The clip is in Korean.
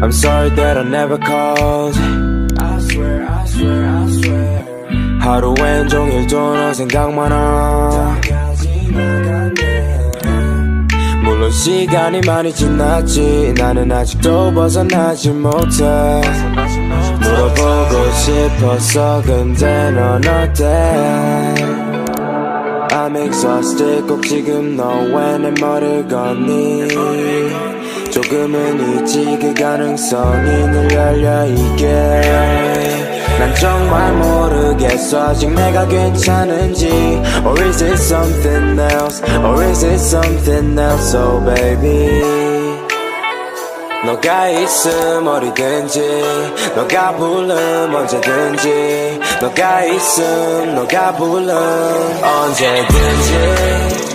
I'm sorry that I never called. I swear, I swear, I swear. 하루 왼종일 너 생각만 하. 물론 시간이 많이 지났지 나는 아직도 벗어나지 못해. 물어보고 싶었어 근데 넌 어때? I'm exhausted 꼭 지금 너 왜 내 머리를 걷니? 조금은 있지 그 가능성이 늘 열려있게. 난 정말 모르겠어 아직 내가 괜찮은지. Or is it something else? Or is it something else? Oh baby 너가 있음 어디든지 너가 부름 언제든지 너가 있음 너가 부름 언제든지